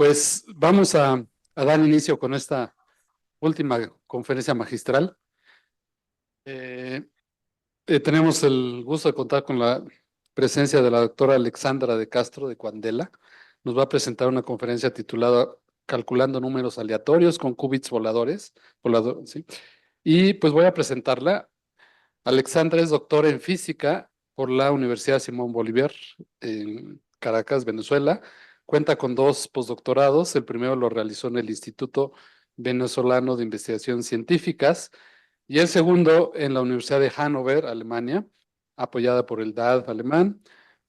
Pues vamos a dar inicio con esta última conferencia magistral. Eh, Tenemos el gusto de contar con la presencia de la doctora Alexandra de Castro de Cuandela. Nos va a presentar una conferencia titulada Calculando números aleatorios con qubits voladores. ¿Sí? Y pues voy a presentarla. Alexandra es doctora en física por la Universidad Simón Bolívar en Caracas, Venezuela. Cuenta con 2 postdoctorados. El primero lo realizó en el Instituto Venezolano de Investigaciones Científicas y el segundo en la Universidad de Hannover, Alemania, apoyada por el DAAD alemán.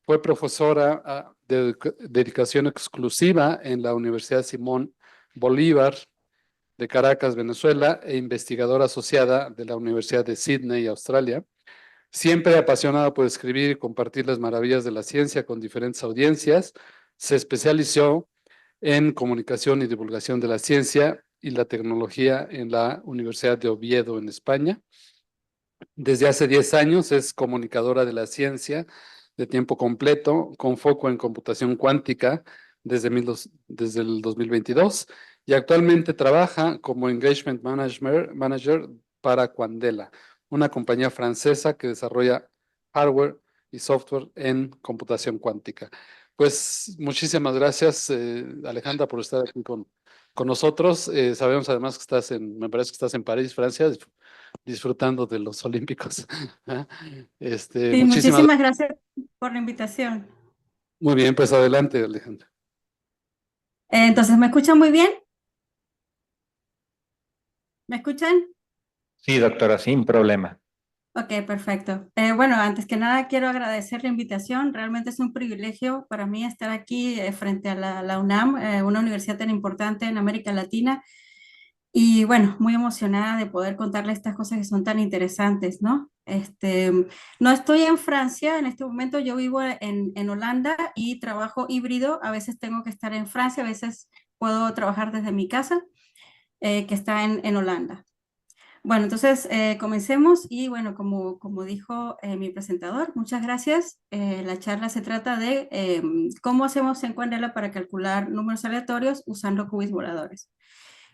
Fue profesora de dedicación exclusiva en la Universidad Simón Bolívar de Caracas, Venezuela, e investigadora asociada de la Universidad de Sydney, Australia. Siempre apasionada por escribir y compartir las maravillas de la ciencia con diferentes audiencias, se especializó en comunicación y divulgación de la ciencia y la tecnología en la Universidad de Oviedo, en España. Desde hace 10 años es comunicadora de la ciencia de tiempo completo, con foco en computación cuántica desde el 2022, y actualmente trabaja como Engagement Manager para Quandela, una compañía francesa que desarrolla hardware y software en computación cuántica. Pues muchísimas gracias, Alejandra, por estar aquí con nosotros. Sabemos además que me parece que estás en París, Francia, disfrutando de los Olímpicos. Sí, Muchísimas muchísimas gracias por la invitación. Muy bien, pues adelante, Alejandra. Entonces, ¿me escuchan muy bien? ¿Me escuchan? Sí, doctora, sin problema. Ok, perfecto. Bueno, antes que nada quiero agradecer la invitación. Realmente es un privilegio para mí estar aquí frente a la UNAM, una universidad tan importante en América Latina. Y bueno, muy emocionada de poder contarle estas cosas que son tan interesantes, ¿no? No estoy en Francia en este momento, yo vivo en Holanda y trabajo híbrido. A veces tengo que estar en Francia, a veces puedo trabajar desde mi casa, que está en Holanda. Bueno, entonces comencemos y bueno, como dijo mi presentador, muchas gracias. La charla se trata de cómo hacemos en Quandela para calcular números aleatorios usando qubits voladores.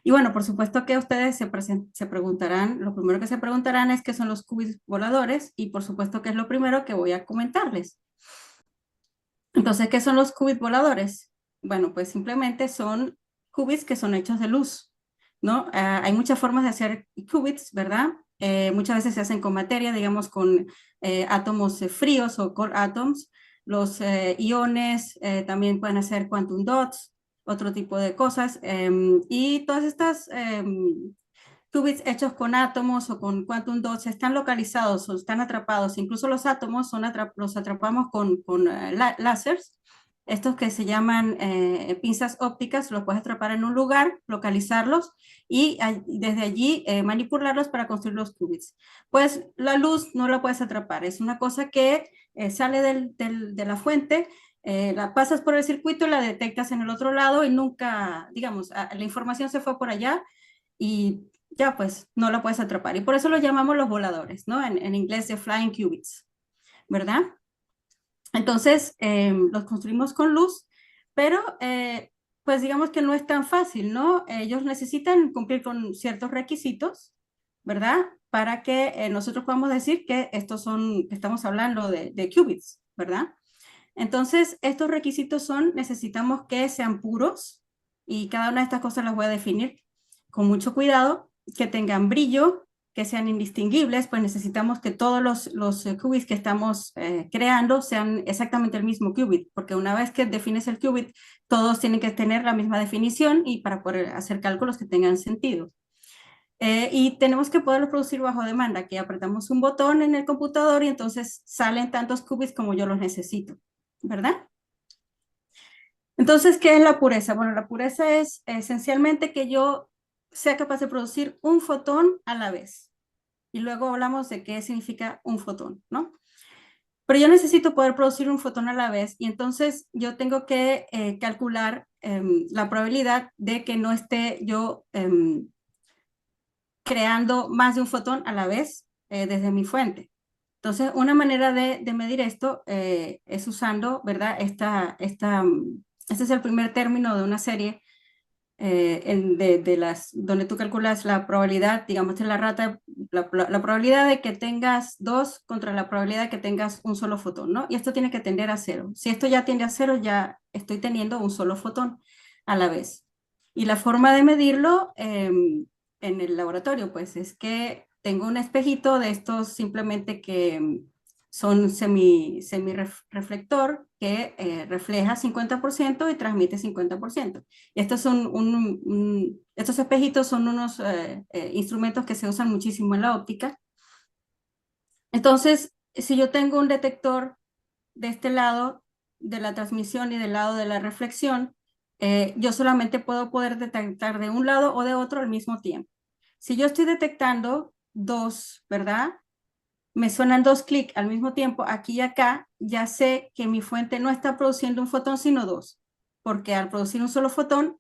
Y bueno, por supuesto que ustedes se preguntarán, lo primero que se preguntarán es qué son los qubits voladores y por supuesto que es lo primero que voy a comentarles. Entonces, ¿qué son los qubits voladores? Bueno, pues simplemente son qubits que son hechos de luz, ¿no? Hay muchas formas de hacer qubits, ¿verdad? Muchas veces se hacen con materia, digamos con átomos fríos o core atoms. Los iones también pueden hacer quantum dots, otro tipo de cosas. Y todas estas qubits hechos con átomos o con quantum dots están localizados o están atrapados. Incluso los átomos los atrapamos con láseres. Estos que se llaman pinzas ópticas, los puedes atrapar en un lugar, localizarlos y desde allí manipularlos para construir los qubits. Pues la luz no la puedes atrapar, es una cosa que sale de la fuente, la pasas por el circuito, la detectas en el otro lado y nunca, digamos, la información se fue por allá y ya pues no la puedes atrapar. Y por eso los llamamos los voladores, ¿no? En inglés de flying qubits, ¿verdad? Entonces, los construimos con luz, pero pues digamos que no es tan fácil, ¿no? Ellos necesitan cumplir con ciertos requisitos, ¿verdad? Para que nosotros podamos decir que estamos hablando de qubits, ¿verdad? Entonces, estos requisitos necesitamos que sean puros y cada una de estas cosas las voy a definir con mucho cuidado, que tengan brillo, que sean indistinguibles, pues necesitamos que todos los qubits que estamos creando sean exactamente el mismo qubit, porque una vez que defines el qubit, todos tienen que tener la misma definición y para poder hacer cálculos que tengan sentido. Y tenemos que poderlo producir bajo demanda, que apretamos un botón en el computador y entonces salen tantos qubits como yo los necesito, ¿verdad? Entonces, ¿qué es la pureza? Bueno, la pureza es esencialmente que yo sea capaz de producir un fotón a la vez. Y luego hablamos de qué significa un fotón, ¿no? Pero yo necesito poder producir un fotón a la vez y entonces yo tengo que calcular la probabilidad de que no esté yo creando más de un fotón a la vez desde mi fuente. Entonces, una manera de medir esto es usando, ¿verdad? Este es el primer término de una serie donde tú calculas la probabilidad, digamos, de la probabilidad de que tengas 2 contra la probabilidad de que tengas un solo fotón, ¿no? Y esto tiene que tender a 0. Si esto ya tiende a 0, ya estoy teniendo un solo fotón a la vez. Y la forma de medirlo en el laboratorio, pues es que tengo un espejito de estos simplemente que son semi-reflector que refleja 50% y transmite 50%. Y estos estos espejitos son unos instrumentos que se usan muchísimo en la óptica. Entonces, si yo tengo un detector de este lado de la transmisión y del lado de la reflexión, yo solamente puedo detectar de un lado o de otro al mismo tiempo. Si yo estoy detectando 2, ¿verdad? Me suenan 2 clics al mismo tiempo, aquí y acá, ya sé que mi fuente no está produciendo un fotón, sino 2, porque al producir un solo fotón,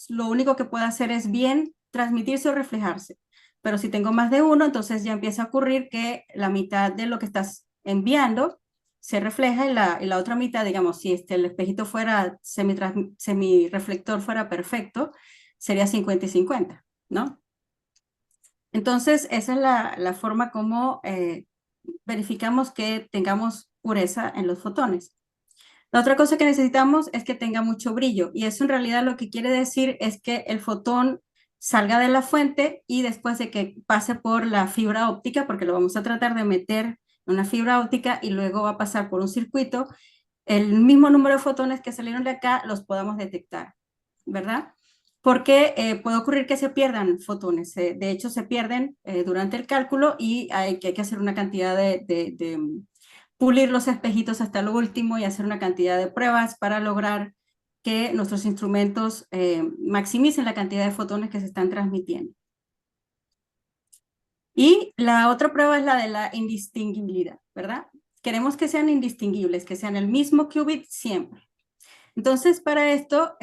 lo único que puede hacer es bien transmitirse o reflejarse. Pero si tengo más de uno, entonces ya empieza a ocurrir que la mitad de lo que estás enviando se refleja y la otra mitad, digamos, si el espejito fuera semirreflector fuera perfecto, sería 50 y 50, ¿no? Entonces, esa es la forma como verificamos que tengamos pureza en los fotones. La otra cosa que necesitamos es que tenga mucho brillo, y eso en realidad lo que quiere decir es que el fotón salga de la fuente y después de que pase por la fibra óptica, porque lo vamos a tratar de meter en una fibra óptica y luego va a pasar por un circuito, el mismo número de fotones que salieron de acá los podamos detectar, ¿verdad? Porque puede ocurrir que se pierdan fotones. De hecho, se pierden durante el cálculo y hay que hacer una cantidad de pulir los espejitos hasta lo último y hacer una cantidad de pruebas para lograr que nuestros instrumentos maximicen la cantidad de fotones que se están transmitiendo. Y la otra prueba es la de la indistinguibilidad, ¿verdad? Queremos que sean indistinguibles, que sean el mismo qubit siempre. Entonces, para esto,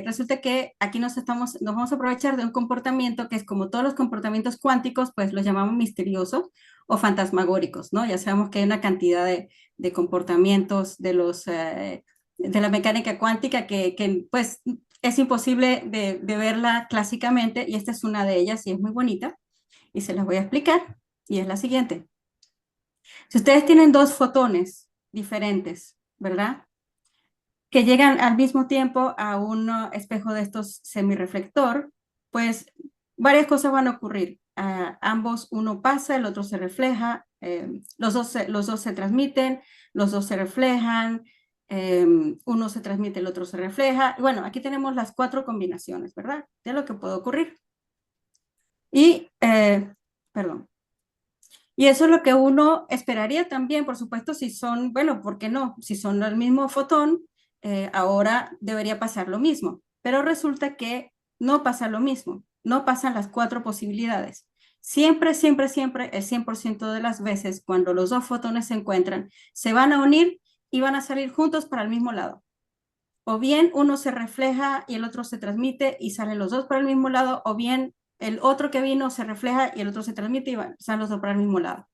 resulta que aquí nos vamos a aprovechar de un comportamiento que es como todos los comportamientos cuánticos, pues los llamamos misteriosos o fantasmagóricos, ¿no? Ya sabemos que hay una cantidad de comportamientos de la mecánica cuántica que pues es imposible de verla clásicamente, y esta es una de ellas y es muy bonita y se las voy a explicar, y es la siguiente. Si ustedes tienen 2 fotones diferentes, ¿verdad?, que llegan al mismo tiempo a un espejo de estos semirreflector, pues varias cosas van a ocurrir. Ambos, uno pasa, el otro se refleja, los dos se transmiten, los dos se reflejan, uno se transmite, el otro se refleja. Bueno, aquí tenemos las 4 combinaciones, ¿verdad?, de lo que puede ocurrir. Y, perdón. Y eso es lo que uno esperaría también, por supuesto, si son, bueno, ¿por qué no? Si son el mismo fotón, ahora debería pasar lo mismo. Pero resulta que no pasa lo mismo, no pasan las 4 posibilidades. Siempre, siempre, siempre, el 100% de las veces, cuando los 2 fotones se encuentran, se van a unir y van a salir juntos para el mismo lado. O bien uno se refleja y el otro se transmite y salen los dos para el mismo lado, o bien el otro que vino se refleja y el otro se transmite y salen los dos para el mismo lado.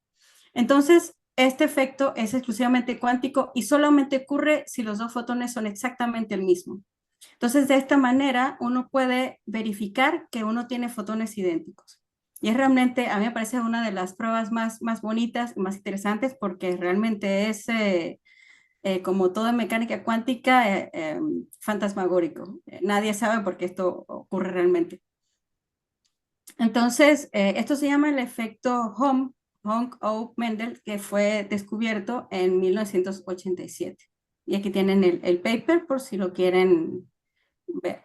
Entonces, este efecto es exclusivamente cuántico y solamente ocurre si los 2 fotones son exactamente el mismo. Entonces, de esta manera, uno puede verificar que uno tiene fotones idénticos. Y es realmente, a mí me parece una de las pruebas más bonitas y más interesantes, porque realmente es, como todo en mecánica cuántica, fantasmagórico. Nadie sabe por qué esto ocurre realmente. Entonces, esto se llama el efecto Hong-O-Mendel, que fue descubierto en 1987. Y aquí tienen el paper por si lo quieren ver.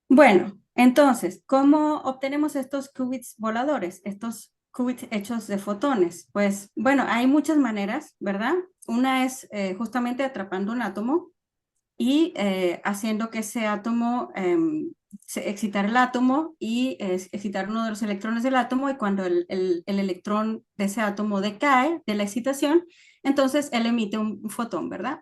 Bueno, entonces, ¿cómo obtenemos estos qubits voladores, estos qubits hechos de fotones? Pues, bueno, hay muchas maneras, ¿verdad? Una es justamente atrapando un átomo y haciendo que ese átomo, excitar el átomo y excitar uno de los electrones del átomo, y cuando el electrón de ese átomo decae de la excitación, entonces él emite un fotón, ¿verdad?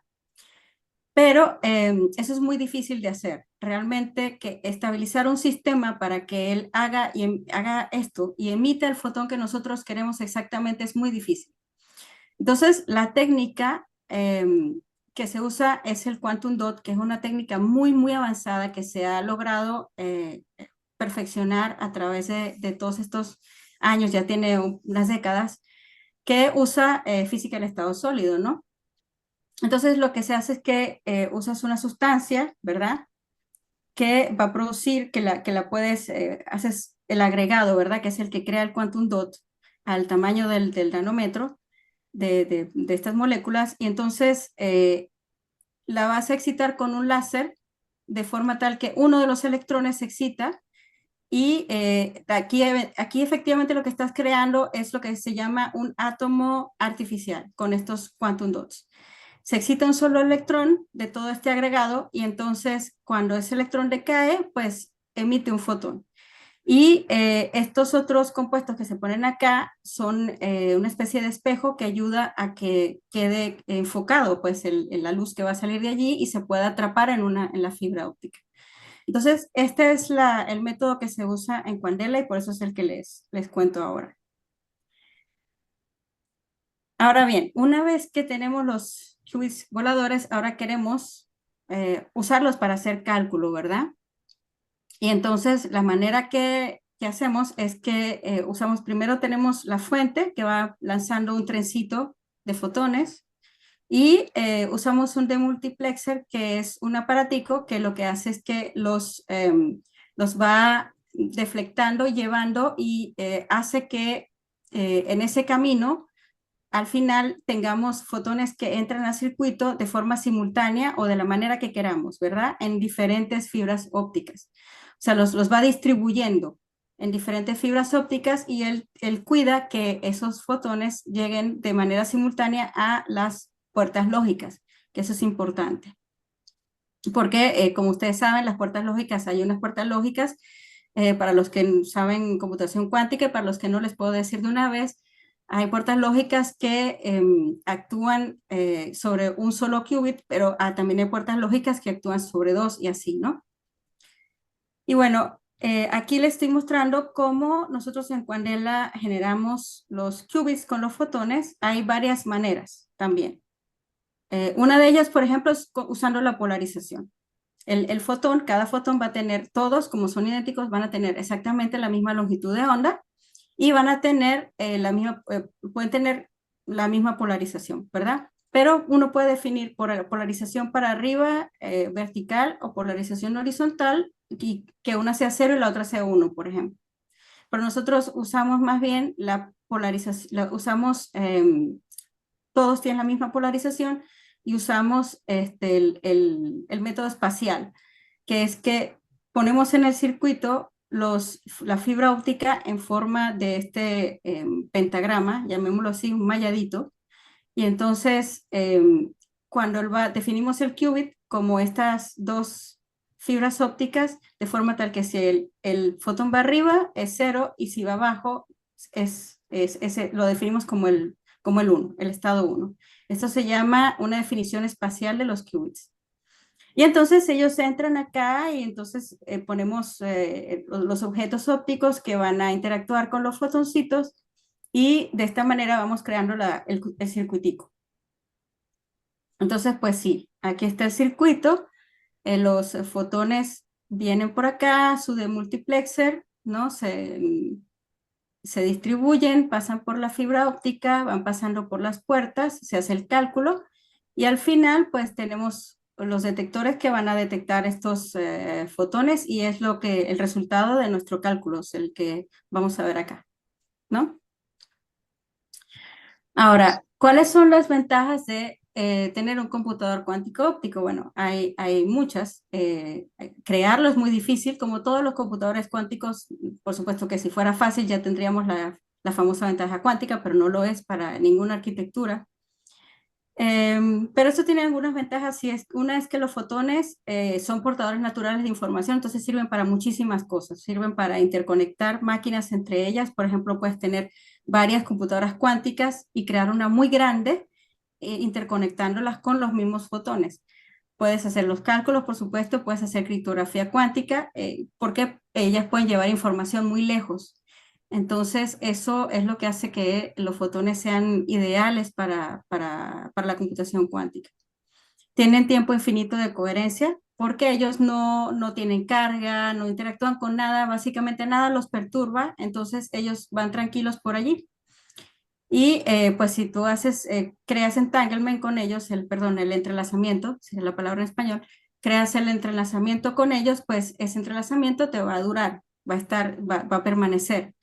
Pero eso es muy difícil de hacer. Realmente que estabilizar un sistema para que él haga esto y emita el fotón que nosotros queremos exactamente es muy difícil. Entonces, la técnica que se usa es el Quantum Dot, que es una técnica muy, muy avanzada que se ha logrado perfeccionar a través de todos estos años, ya tiene unas décadas, que usa física del estado sólido, ¿no? Entonces lo que se hace es que usas una sustancia, ¿verdad? Que va a producir, que la puedes, haces el agregado, ¿verdad? Que es el que crea el Quantum Dot al tamaño del nanómetro de estas moléculas, y entonces la vas a excitar con un láser de forma tal que uno de los electrones se excita y aquí efectivamente lo que estás creando es lo que se llama un átomo artificial con estos quantum dots. Se excita un solo electrón de todo este agregado y entonces cuando ese electrón decae, pues emite un fotón. Y estos otros compuestos que se ponen acá son una especie de espejo que ayuda a que quede enfocado pues la luz que va a salir de allí y se pueda atrapar en la fibra óptica. Entonces, este es el método que se usa en Quandela y por eso es el que les cuento ahora. Ahora bien, una vez que tenemos los qubits voladores, ahora queremos usarlos para hacer cálculo, ¿verdad? Y entonces la manera que hacemos es que usamos, primero tenemos la fuente que va lanzando un trencito de fotones y usamos un demultiplexer que es un aparatico que lo que hace es que los va deflectando, llevando y hace que en ese camino al final tengamos fotones que entran al circuito de forma simultánea o de la manera que queramos, ¿verdad? En diferentes fibras ópticas. O sea, los va distribuyendo en diferentes fibras ópticas y él cuida que esos fotones lleguen de manera simultánea a las puertas lógicas, que eso es importante. Porque, como ustedes saben, las puertas lógicas, hay unas puertas lógicas para los que saben computación cuántica y para los que no les puedo decir de una vez, hay puertas lógicas que actúan sobre un solo qubit, pero también hay puertas lógicas que actúan sobre dos y así, ¿no? Y bueno, aquí les estoy mostrando cómo nosotros en Quandela generamos los qubits con los fotones. Hay varias maneras también. Una de ellas, por ejemplo, es usando la polarización. El fotón, cada fotón va a tener, todos como son idénticos, van a tener exactamente la misma longitud de onda y van a tener pueden tener la misma polarización, ¿verdad? Pero uno puede definir polarización para arriba, vertical, o polarización horizontal, y que una sea 0 y la otra sea 1, por ejemplo. Pero nosotros usamos más bien la polarización, todos tienen la misma polarización y usamos el método espacial, que es que ponemos en el circuito la fibra óptica en forma de este pentagrama, llamémoslo así, un malladito, y entonces cuando definimos el qubit como estas dos fibras ópticas, de forma tal que si el fotón va arriba es 0 y si va abajo lo definimos como el 1, el estado 1. Esto se llama una definición espacial de los qubits. Y entonces ellos entran acá y entonces ponemos los objetos ópticos que van a interactuar con los fotoncitos y de esta manera vamos creando el circuitico. Entonces, pues sí, aquí está el circuito, los fotones vienen por acá, su demultiplexer, ¿no? Se distribuyen, pasan por la fibra óptica, van pasando por las puertas, se hace el cálculo y al final pues tenemos los detectores que van a detectar estos fotones y es el resultado de nuestro cálculo, es el que vamos a ver acá, ¿no? Ahora, ¿cuáles son las ventajas de tener un computador cuántico óptico? Bueno, hay muchas. Crearlo es muy difícil, como todos los computadores cuánticos. Por supuesto que si fuera fácil ya tendríamos la famosa ventaja cuántica, pero no lo es para ninguna arquitectura. Pero esto tiene algunas ventajas. Una es que los fotones son portadores naturales de información, entonces sirven para muchísimas cosas. Sirven para interconectar máquinas entre ellas. Por ejemplo, puedes tener varias computadoras cuánticas y crear una muy grande interconectándolas con los mismos fotones. Puedes hacer los cálculos, por supuesto, puedes hacer criptografía cuántica, porque ellas pueden llevar información muy lejos. Entonces, eso es lo que hace que los fotones sean ideales para la computación cuántica. tienen tiempo infinito de coherencia porque ellos no tienen carga, no interactúan con nada, básicamente nada los perturba, entonces ellos van tranquilos por allí. Y pues si tú creas entanglement con ellos, el entrelazamiento, sería la palabra en español, creas el entrelazamiento con ellos, pues ese entrelazamiento te va a durar, va a permanecer.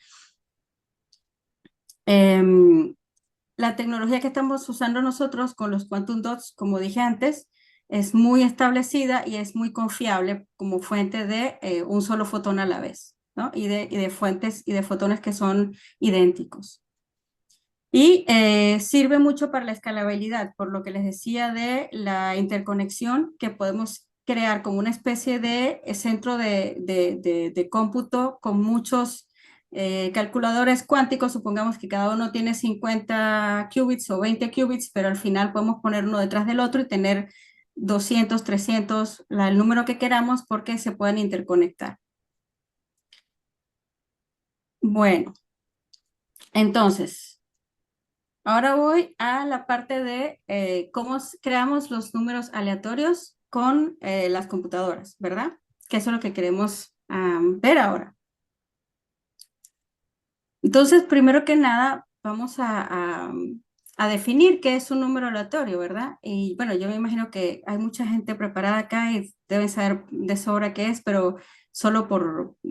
La tecnología que estamos usando nosotros con los quantum dots, como dije antes, es muy establecida y es muy confiable como fuente de un solo fotón a la vez, ¿no? Y de fuentes y de fotones que son idénticos. Y sirve mucho para la escalabilidad, por lo que les decía de la interconexión que podemos crear como una especie de centro de cómputo con muchos calculadores cuánticos. Supongamos que cada uno tiene 50 qubits o 20 qubits, pero al final podemos poner uno detrás del otro y tener 200, 300, el número que queramos porque se pueden interconectar. Bueno, entonces... Ahora voy a la parte de cómo creamos los números aleatorios con las computadoras, ¿verdad? Que eso es lo que queremos ver ahora. Entonces, primero que nada, vamos a definir qué es un número aleatorio, ¿verdad? Y bueno, yo me imagino que hay mucha gente preparada acá y deben saber de sobra qué es, pero solo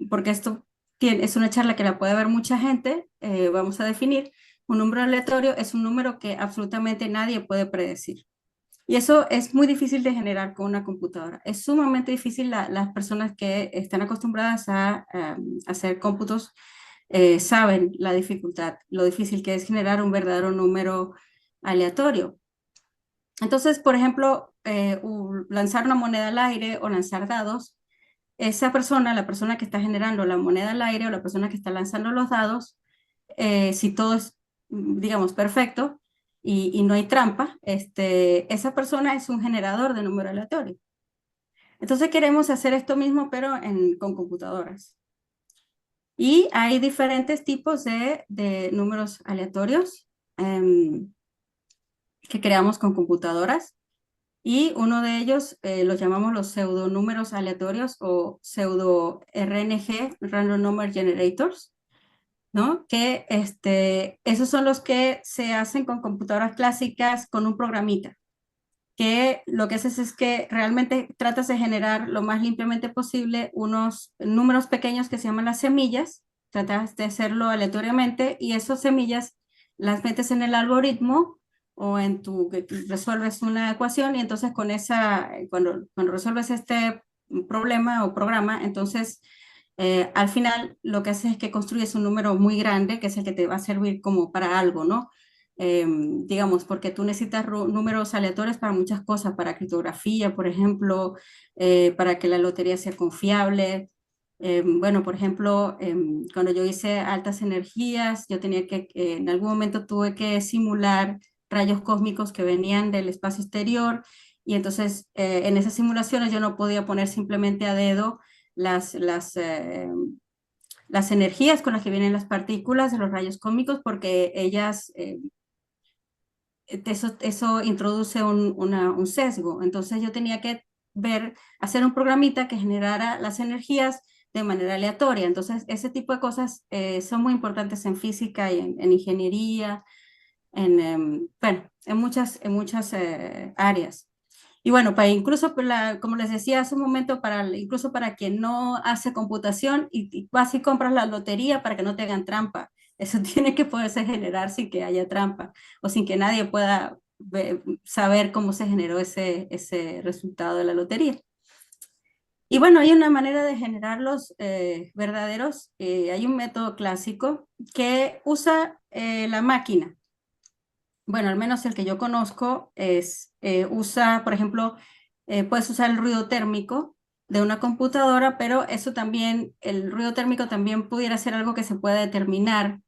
porque esto es una charla que la puede ver mucha gente, vamos a definir. Un número aleatorio es un número que absolutamente nadie puede predecir. Y eso es muy difícil de generar con una computadora. Es sumamente difícil. Las personas que están acostumbradas a hacer cómputos saben la dificultad, lo difícil que es generar un verdadero número aleatorio. Entonces, por ejemplo, lanzar una moneda al aire o lanzar dados, esa persona, la persona que está generando la moneda al aire o la persona que está lanzando los dados, si todo es, digamos, perfecto y no hay trampa, esa persona es un generador de número aleatorio. Entonces queremos hacer esto mismo, pero con computadoras. Y hay diferentes tipos de números aleatorios que creamos con computadoras. Y uno de ellos los llamamos los pseudonúmeros aleatorios o pseudo RNG, Random Number Generators, ¿no? Que esos son los que se hacen con computadoras clásicas con un programita, que lo que haces es que realmente tratas de generar lo más limpiamente posible unos números pequeños que se llaman las semillas, tratas de hacerlo aleatoriamente y esas semillas las metes en el algoritmo o resuelves una ecuación y entonces cuando resuelves este problema o programa, entonces al final lo que haces es que construyes un número muy grande que es el que te va a servir como para algo, ¿no? Digamos, porque tú necesitas números aleatorios para muchas cosas, para criptografía, por ejemplo, para que la lotería sea confiable. Bueno, por ejemplo, cuando yo hice altas energías, yo tenía en algún momento tuve que simular rayos cósmicos que venían del espacio exterior y entonces en esas simulaciones yo no podía poner simplemente a dedo las energías con las que vienen las partículas de los rayos cósmicos porque ellas eso introduce un sesgo. Entonces yo tenía que hacer un programita que generara las energías de manera aleatoria. Entonces ese tipo de cosas son muy importantes en física y en ingeniería, bueno, en muchas áreas. Y bueno, incluso, como les decía hace un momento, incluso para quien no hace computación y vas y compras la lotería para que no te hagan trampa. Eso tiene que poderse generar sin que haya trampa o sin que nadie pueda saber cómo se generó ese resultado de la lotería. Y bueno, hay una manera de generar los verdaderos. Hay un método clásico que usa la máquina. Bueno, al menos el que yo conozco usa, por ejemplo, puedes usar el ruido térmico de una computadora, pero eso también, el ruido térmico también pudiera ser algo que se puede determinar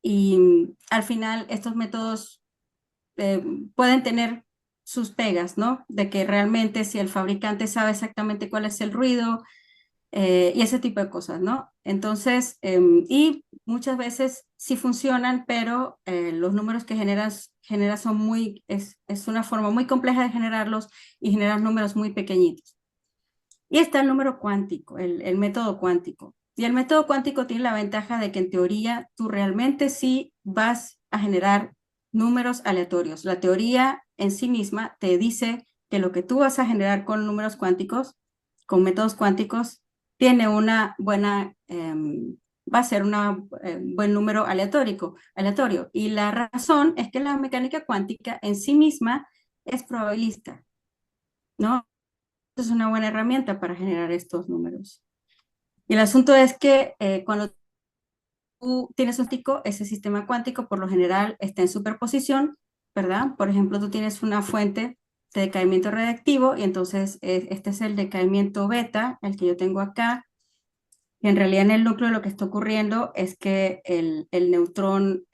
y al final estos métodos pueden tener sus pegas, ¿no? De que realmente si el fabricante sabe exactamente cuál es el ruido, y ese tipo de cosas, ¿no? Entonces, y muchas veces sí funcionan, pero los números que generas son es una forma muy compleja de generarlos y generar números muy pequeñitos. Y está el número cuántico, el método cuántico. Y el método cuántico tiene la ventaja de que en teoría tú realmente sí vas a generar números aleatorios. La teoría en sí misma te dice que lo que tú vas a generar con números cuánticos, con métodos cuánticos, tiene una buena, va a ser un buen número aleatorio. Y la razón es que la mecánica cuántica en sí misma es probabilista, ¿no? Es una buena herramienta para generar estos números. Y el asunto es que cuando tú tienes un tico, ese sistema cuántico por lo general está en superposición, ¿verdad? Por ejemplo, tú tienes una fuente de decaimiento radiactivo y entonces este es el decaimiento beta, el que yo tengo acá. Y en realidad en el núcleo lo que está ocurriendo es que el neutrón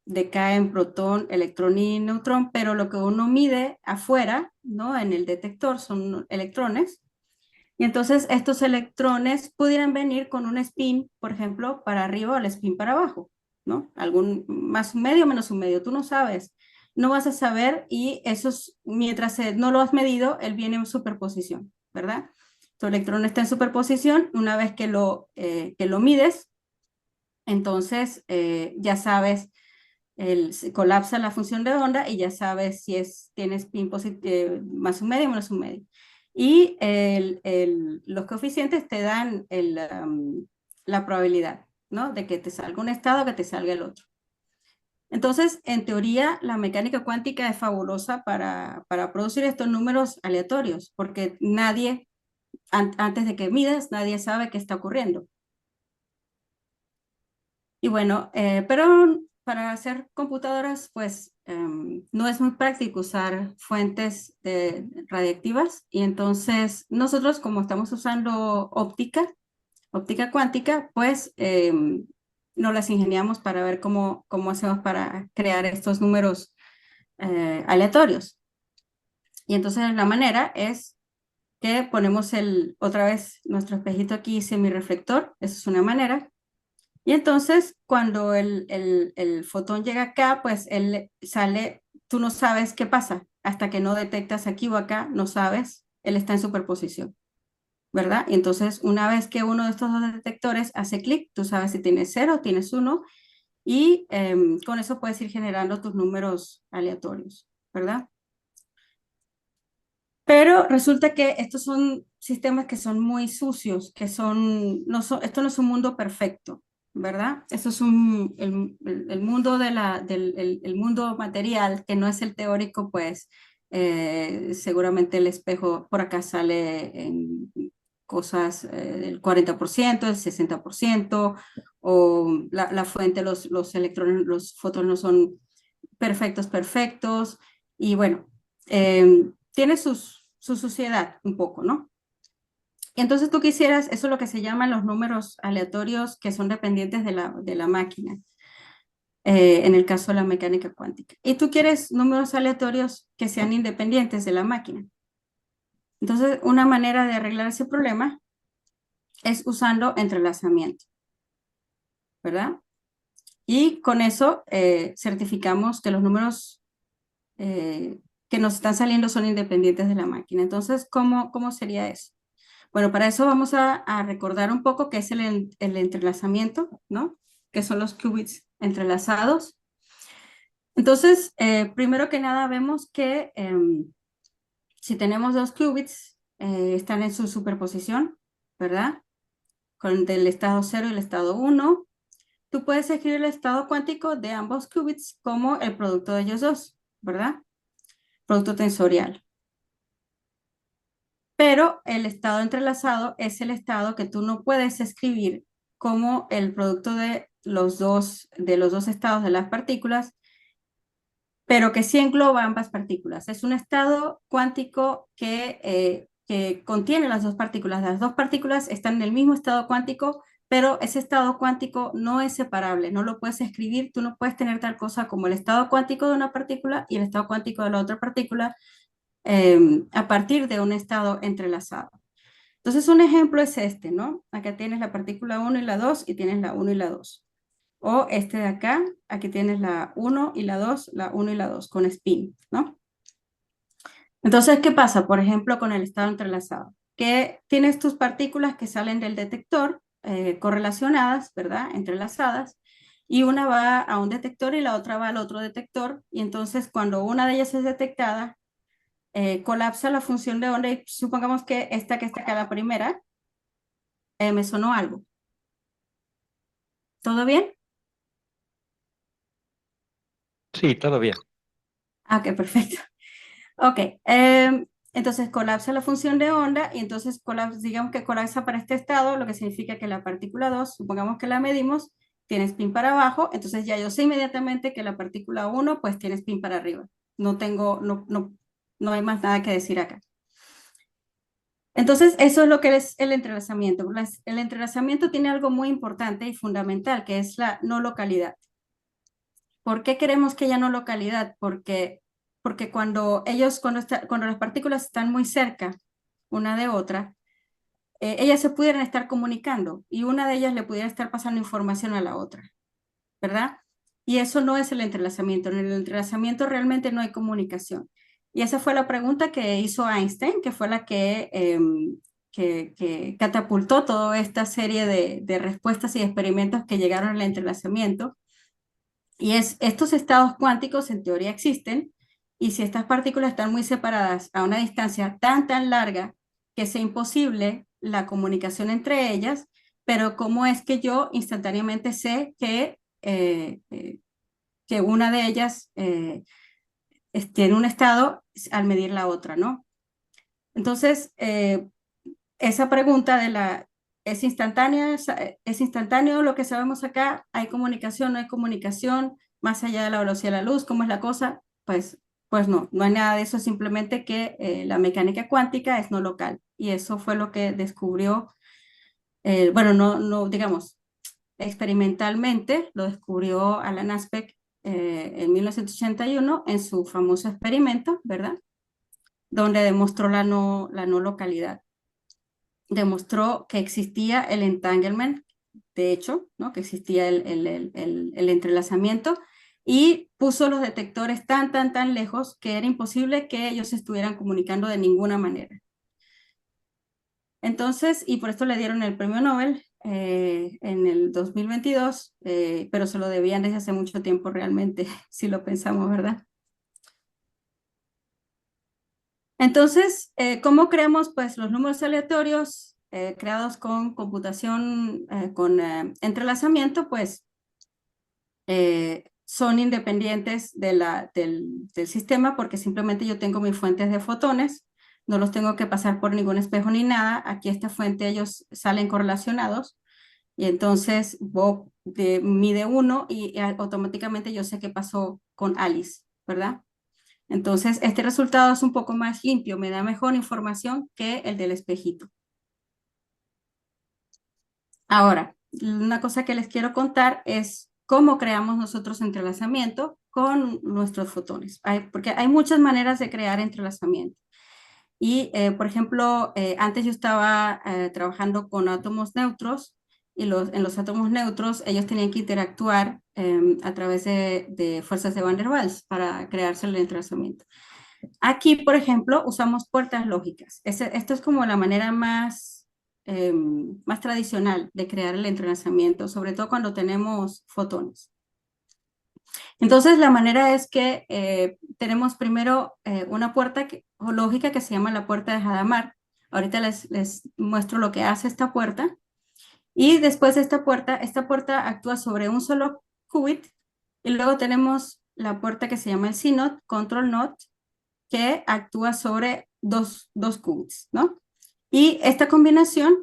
decae en protón, electrón y neutrón, pero lo que uno mide afuera, ¿no? En el detector son electrones. Y entonces estos electrones pudieran venir con un spin, por ejemplo, para arriba o el spin para abajo, ¿no? Algún más un medio, menos un medio, tú no sabes, no vas a saber y mientras no lo has medido, él viene en superposición, ¿verdad? Tu electrón está en superposición, una vez que lo mides, entonces ya sabes, se colapsa la función de onda y ya sabes si tiene spin más un medio o menos un medio. Y los coeficientes te dan la probabilidad, ¿no? De que te salga un estado, que te salga el otro. Entonces, en teoría, la mecánica cuántica es fabulosa para producir estos números aleatorios, porque antes de que midas, nadie sabe qué está ocurriendo. Y bueno, pero para hacer computadoras, pues no es muy práctico usar fuentes radiactivas y entonces nosotros como estamos usando óptica cuántica, pues nos las ingeniamos para ver cómo hacemos para crear estos números aleatorios. Y entonces la manera es que ponemos otra vez nuestro espejito aquí semirreflector, esa es una manera. Y entonces, cuando el fotón llega acá, pues él sale, tú no sabes qué pasa, hasta que no detectas aquí o acá, no sabes, él está en superposición, ¿verdad? Y entonces, una vez que uno de estos dos detectores hace clic, tú sabes si tienes 0, tienes 1, y con eso puedes ir generando tus números aleatorios, ¿verdad? Pero resulta que estos son sistemas que son muy sucios, esto no es un mundo perfecto, ¿verdad? Esto es el mundo el mundo material, que no es el teórico, pues seguramente el espejo por acá sale en cosas del 40%, del 60%, o la fuente, los electrones, los fotones no son perfectos, y bueno, tiene su suciedad un poco, ¿no? Entonces tú quisieras, eso es lo que se llaman los números aleatorios que son dependientes de la máquina, en el caso de la mecánica cuántica. Y tú quieres números aleatorios que sean independientes de la máquina. Entonces, una manera de arreglar ese problema es usando entrelazamiento, ¿verdad? Y con eso certificamos que los números que nos están saliendo son independientes de la máquina. Entonces, ¿cómo sería eso? Bueno, para eso vamos a recordar un poco qué es el entrelazamiento, ¿no? Que son los qubits entrelazados. Entonces, primero que nada vemos que si tenemos dos qubits, están en su superposición, ¿verdad? Con el estado 0 y el estado 1. Tú puedes escribir el estado cuántico de ambos qubits como el producto de ellos dos, ¿verdad? Producto tensorial. Pero el estado entrelazado es el estado que tú no puedes escribir como el producto de los dos estados de las partículas, pero que sí engloba ambas partículas. Es un estado cuántico que contiene las dos partículas. Las dos partículas están en el mismo estado cuántico, pero ese estado cuántico no es separable, no lo puedes escribir, tú no puedes tener tal cosa como el estado cuántico de una partícula y el estado cuántico de la otra partícula a partir de un estado entrelazado. Entonces, un ejemplo es este, ¿no? Acá tienes la partícula 1 y la 2 y tienes la 1 y la 2. O este de acá, aquí tienes la 1 y la 2, la 1 y la 2 con spin, ¿no? Entonces, ¿qué pasa? Por ejemplo, con el estado entrelazado. Que tienes tus partículas que salen del detector correlacionadas, ¿verdad? Entrelazadas. Y una va a un detector y la otra va al otro detector. Y entonces, cuando una de ellas es detectada, colapsa la función de onda y supongamos que esta que está acá, la primera, me sonó algo. ¿Todo bien? Sí, todo bien. Ah, ok, perfecto. Ok, entonces colapsa la función de onda y entonces digamos que colapsa para este estado, lo que significa que la partícula 2, supongamos que la medimos, tiene spin para abajo, entonces ya yo sé inmediatamente que la partícula 1 pues tiene spin para arriba. No hay más nada que decir acá. Entonces, eso es lo que es el entrelazamiento. El entrelazamiento tiene algo muy importante y fundamental, que es la no localidad. ¿Por qué queremos que haya no localidad? Porque cuando las partículas están muy cerca una de otra, ellas se pudieran estar comunicando y una de ellas le pudiera estar pasando información a la otra, ¿verdad? Y eso no es el entrelazamiento. En el entrelazamiento realmente no hay comunicación. Y esa fue la pregunta que hizo Einstein, que fue la que catapultó toda esta serie de respuestas y experimentos que llegaron al entrelazamiento. Y estos estados cuánticos en teoría existen, y si estas partículas están muy separadas a una distancia tan larga que sea imposible la comunicación entre ellas, pero ¿cómo es que yo instantáneamente sé que una de ellas esté en un estado al medir la otra, ¿no? Entonces, esa pregunta ¿es instantánea? ¿Es instantáneo lo que sabemos acá? ¿Hay comunicación? ¿No hay comunicación? Más allá de la velocidad de la luz, ¿cómo es la cosa? Pues no hay nada de eso, simplemente que la mecánica cuántica es no local. Y eso fue lo que descubrió, bueno, no, digamos, experimentalmente lo descubrió Alan Aspect en 1981 en su famoso experimento, ¿verdad? Donde demostró la no localidad. Demostró que existía el entanglement, de hecho, ¿no? Que existía el entrelazamiento, y puso los detectores tan lejos que era imposible que ellos se estuvieran comunicando de ninguna manera. Entonces, y por esto le dieron el premio Nobel en el 2022, pero se lo debían desde hace mucho tiempo realmente, si lo pensamos, ¿verdad? Entonces, ¿cómo creamos pues, los números aleatorios creados con computación, con entrelazamiento? Pues son independientes del sistema porque simplemente yo tengo mis fuentes de fotones, no los tengo que pasar por ningún espejo ni nada. Aquí esta fuente ellos salen correlacionados y entonces Bob mide 1 y automáticamente yo sé qué pasó con Alice, ¿verdad? Entonces, este resultado es un poco más limpio, me da mejor información que el del espejito. Ahora, una cosa que les quiero contar es cómo creamos nosotros entrelazamiento con nuestros fotones. Porque hay muchas maneras de crear entrelazamiento. Y, por ejemplo, antes yo estaba trabajando con átomos neutros y en los átomos neutros ellos tenían que interactuar a través de fuerzas de Van der Waals para crearse el entrelazamiento. Aquí, por ejemplo, usamos puertas lógicas. Esto es como la manera más tradicional de crear el entrelazamiento, sobre todo cuando tenemos fotones. Entonces, la manera es que tenemos primero una puerta lógica que se llama la puerta de Hadamard. Ahorita les muestro lo que hace esta puerta. Y después de esta puerta actúa sobre un solo qubit. Y luego tenemos la puerta que se llama el CNOT, Control Not, que actúa sobre dos qubits, ¿no? Y esta combinación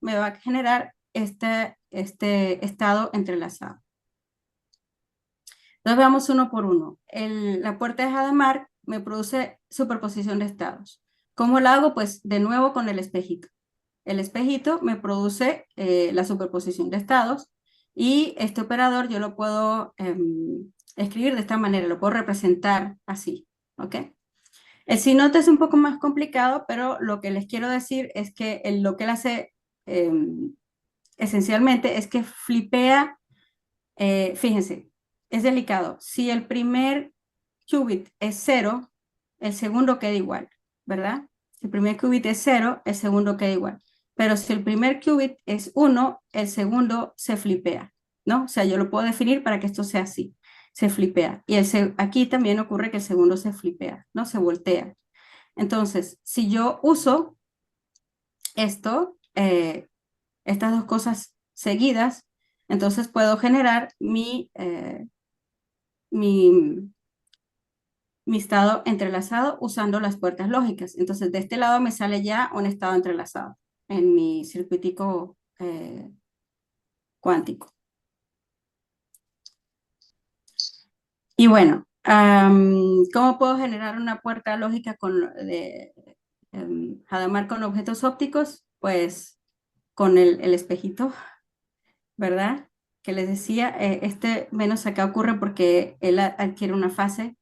me va a generar este estado entrelazado. Entonces veamos uno por uno. La puerta de Hadamard me produce superposición de estados. ¿Cómo lo hago? Pues de nuevo con el espejito. El espejito me produce la superposición de estados y este operador yo lo puedo escribir de esta manera, lo puedo representar así, ¿ok? El C-Note es un poco más complicado, pero lo que les quiero decir es que lo que él hace esencialmente es que flipea, fíjense, es delicado. Si el primer qubit es 0, el segundo queda igual, ¿verdad? Si el primer qubit es 0, el segundo queda igual. Pero si el primer qubit es 1, el segundo se flipea, ¿no? O sea, yo lo puedo definir para que esto sea así, se flipea. Y aquí también ocurre que el segundo se flipea, ¿no? Se voltea. Entonces, si yo uso esto, estas dos cosas seguidas, entonces puedo generar mi, mi estado entrelazado usando las puertas lógicas. Entonces, de este lado me sale ya un estado entrelazado en mi circuitico cuántico. Y bueno, ¿cómo puedo generar una puerta lógica de Hadamard con objetos ópticos? Pues con el espejito, ¿verdad? Que les decía, este menos acá ocurre porque él adquiere una fase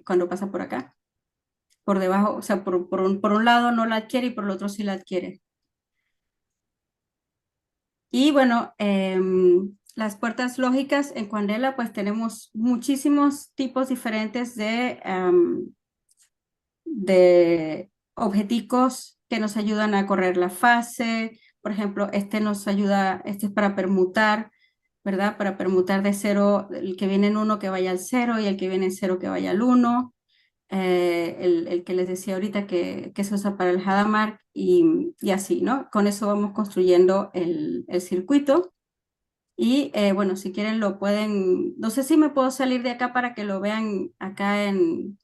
cuando pasa por acá. Por debajo, o sea, por un lado no la adquiere y por el otro sí la adquiere. Y bueno, las puertas lógicas en Cuandela, pues tenemos muchísimos tipos diferentes de objeticos que nos ayudan a correr la fase. Por ejemplo, este es para permutar, ¿verdad? Para permutar de 0, el que viene en 1 que vaya al 0 y el que viene en 0 que vaya al 1. El que les decía ahorita que se usa para el Hadamard y así, ¿no? Con eso vamos construyendo el circuito. Y bueno, si quieren lo pueden, no sé si me puedo salir de acá para que lo vean acá y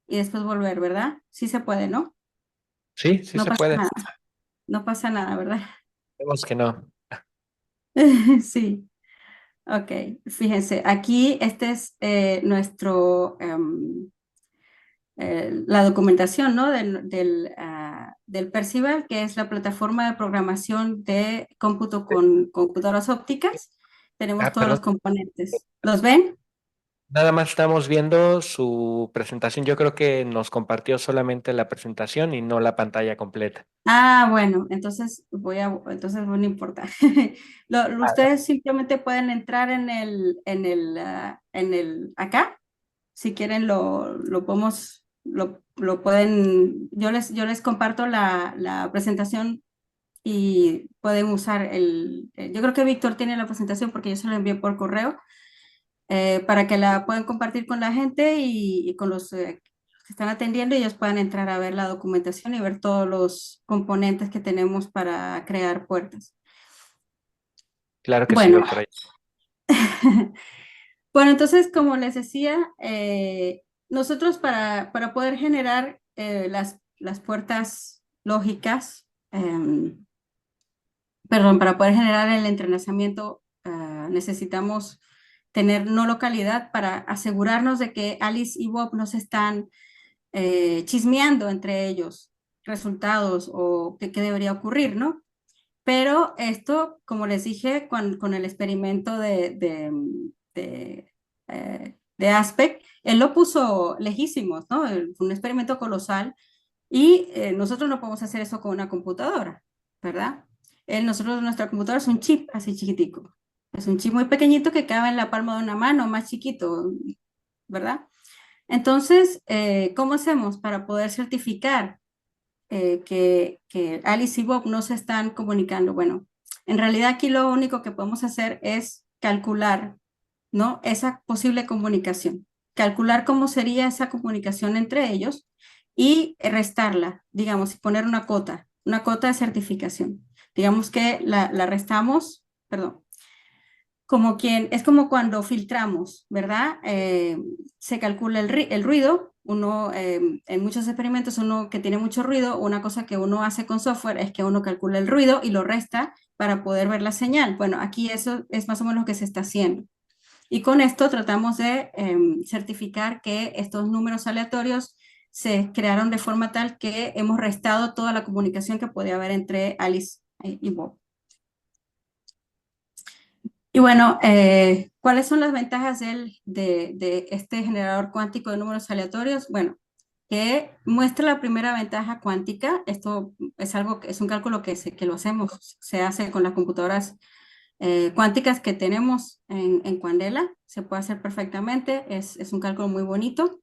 después volver, ¿verdad? Sí se puede, ¿no? Sí, sí No se pasa puede. nada, no pasa nada, ¿verdad? Vemos que no. Sí, ok. Fíjense, aquí este es la documentación, ¿no? Del Percival, que es la plataforma de programación de cómputo con computadoras ópticas. Tenemos todos Perdón. los componentes. ¿Los ven? Nada más estamos viendo su presentación. Yo creo que nos compartió solamente la presentación y no la pantalla completa. Ah, bueno, entonces entonces no importa. Ustedes simplemente pueden entrar acá. Si quieren lo podemos, lo pueden, yo les comparto la presentación y pueden usar yo creo que Víctor tiene la presentación porque yo se la envié por correo, para que la puedan compartir con la gente y con los que están atendiendo, y ellos puedan entrar a ver la documentación y ver todos los componentes que tenemos para crear puertas. Claro que sí, Bueno, doctora. bueno, entonces, como les decía, nosotros para poder generar las puertas lógicas, perdón, para poder generar el entrenamiento, necesitamos tener no localidad para asegurarnos de que Alice y Bob no se están chismeando entre ellos resultados o qué debería ocurrir, ¿no? Pero esto, como les dije, con el experimento de Aspect, él lo puso lejísimos, ¿no? Fue un experimento colosal y nosotros no podemos hacer eso con una computadora, ¿verdad? Nuestra computadora es un chip así chiquitico. Es un chip muy pequeñito que cabe en la palma de una mano, más chiquito, ¿verdad? Entonces, ¿cómo hacemos para poder certificar que Alice y Bob no se están comunicando? Bueno, en realidad aquí lo único que podemos hacer es calcular, ¿no? Esa posible comunicación. Calcular cómo sería esa comunicación entre ellos y restarla, digamos, y poner una cota de certificación. Digamos que la restamos, perdón, es como cuando filtramos, ¿verdad? Se calcula el ruido. En muchos experimentos, uno que tiene mucho ruido, una cosa que uno hace con software es que uno calcula el ruido y lo resta para poder ver la señal. Bueno, aquí eso es más o menos lo que se está haciendo. Y con esto tratamos de certificar que estos números aleatorios se crearon de forma tal que hemos restado toda la comunicación que podía haber entre Alice y Bob. Y bueno, ¿cuáles son las ventajas de este generador cuántico de números aleatorios? Bueno, que muestra la primera ventaja cuántica. Esto es algo es un cálculo que lo hacemos, se hace con las computadoras cuánticas que tenemos en Cuandela. Se puede hacer perfectamente, es un cálculo muy bonito.